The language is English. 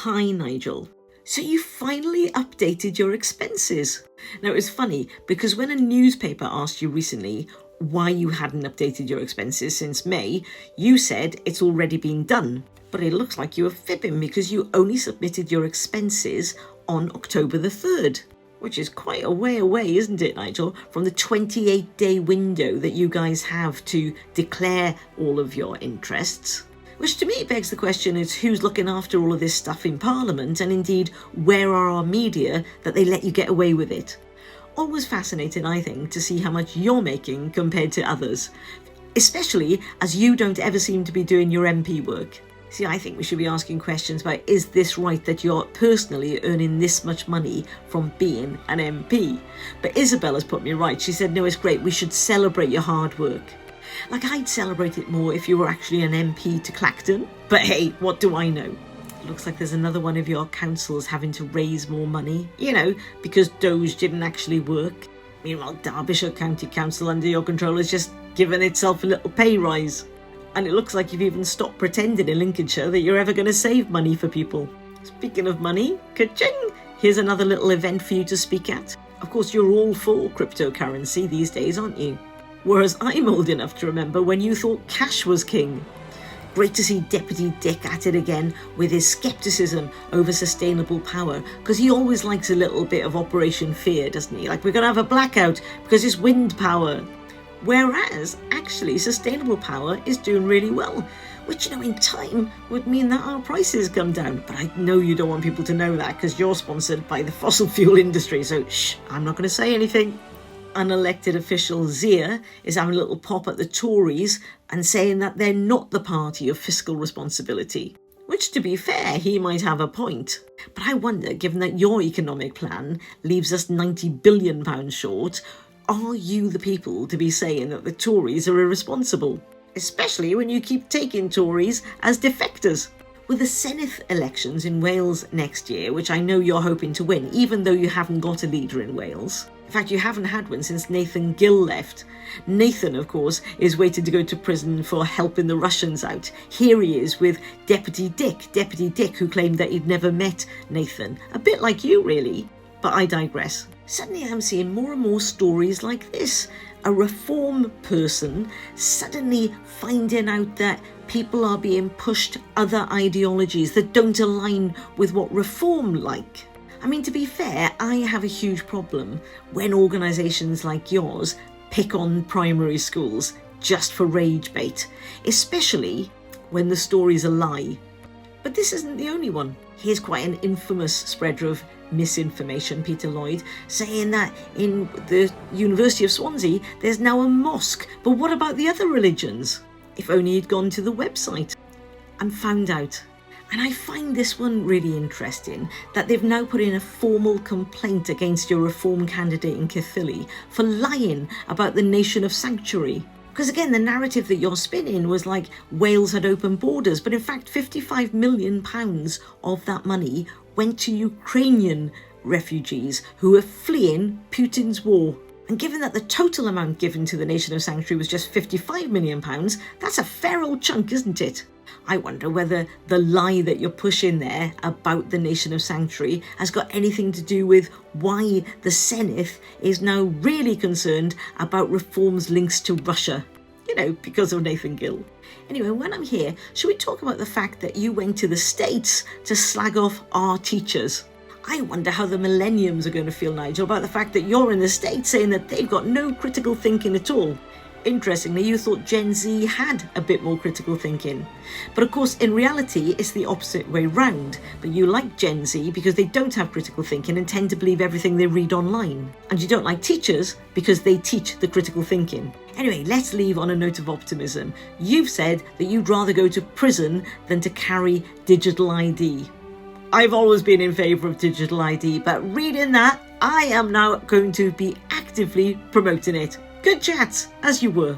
Hi, Nigel. So you finally updated your expenses. Now, it's funny because when a newspaper asked you recently why you hadn't updated your expenses since May, you said it's already been done. But it looks like you were fibbing because you only submitted your expenses on October the 3rd, which is quite a way away, isn't it, Nigel, from the 28-day window that you guys have to declare all of your interests. Which to me begs the question is who's looking after all of this stuff in Parliament, and indeed where are our media that they let you get away with it? Always fascinating, I think, to see how much you're making compared to others, especially as you don't ever seem to be doing your MP work. See, I think we should be asking questions about, is this right that you're personally earning this much money from being an MP? But Isabella's put me right. She said, no, it's great. We should celebrate your hard work. Like, I'd celebrate it more if you were actually an MP to Clacton. But hey, what do I know? It looks like there's another one of your councils having to raise more money, because Doge didn't actually work. Meanwhile, Derbyshire County Council under your control has just given itself a little pay rise. And it looks like you've even stopped pretending in Lincolnshire that you're ever going to save money for people. Speaking of money, ka-ching! Here's another little event for you to speak at. Of course, you're all for cryptocurrency these days, aren't you? Whereas I'm old enough to remember when you thought cash was king. Great to see Deputy Dick at it again with his scepticism over sustainable power, because he always likes a little bit of Operation Fear, doesn't he? Like, we're going to have a blackout because it's wind power. Whereas, actually, sustainable power is doing really well, which, in time would mean that our prices come down. But I know you don't want people to know that because you're sponsored by the fossil fuel industry, so shh, I'm not going to say anything. Unelected official Zia is having a little pop at the Tories and saying that they're not the party of fiscal responsibility. Which, to be fair, he might have a point. But I wonder, given that your economic plan leaves us £90 billion short, are you the people to be saying that the Tories are irresponsible? Especially when you keep taking Tories as defectors. With the Senedd elections in Wales next year, which I know you're hoping to win, even though you haven't got a leader in Wales. In fact, you haven't had one since Nathan Gill left. Nathan, of course, is waiting to go to prison for helping the Russians out. Here he is with Deputy Dick, who claimed that he'd never met Nathan. A bit like you, really. But I digress. Suddenly I'm seeing more and more stories like this. A reform person suddenly finding out that people are being pushed other ideologies that don't align with what reform like. I mean, to be fair, I have a huge problem when organisations like yours pick on primary schools just for rage bait, especially when the story's a lie. But this isn't the only one. Here's quite an infamous spreader of misinformation, Peter Lloyd, saying that in the University of Swansea there's now a mosque. But what about the other religions? If only he'd gone to the website and found out. And I find this one really interesting, that they've now put in a formal complaint against your reform candidate in Caerphilly for lying about the nation of sanctuary. Because again, the narrative that you're spinning was like Wales had open borders, but in fact £55 million of that money went to Ukrainian refugees who were fleeing Putin's war. And given that the total amount given to the nation of sanctuary was just £55 million, that's a fair old chunk, isn't it? I wonder whether the lie that you're pushing there about the nation of sanctuary has got anything to do with why the Senedd is now really concerned about reform's links to Russia. Because of Nathan Gill. Anyway, when I'm here, should we talk about the fact that you went to the States to slag off our teachers? I wonder how the millenniums are going to feel, Nigel, about the fact that you're in the States saying that they've got no critical thinking at all. Interestingly, you thought Gen Z had a bit more critical thinking. But of course, in reality, it's the opposite way round. But you like Gen Z because they don't have critical thinking and tend to believe everything they read online. And you don't like teachers because they teach the critical thinking. Anyway, let's leave on a note of optimism. You've said that you'd rather go to prison than to carry digital ID. I've always been in favour of digital ID, but reading that, I am now going to be actively promoting it. Good chat, as you were.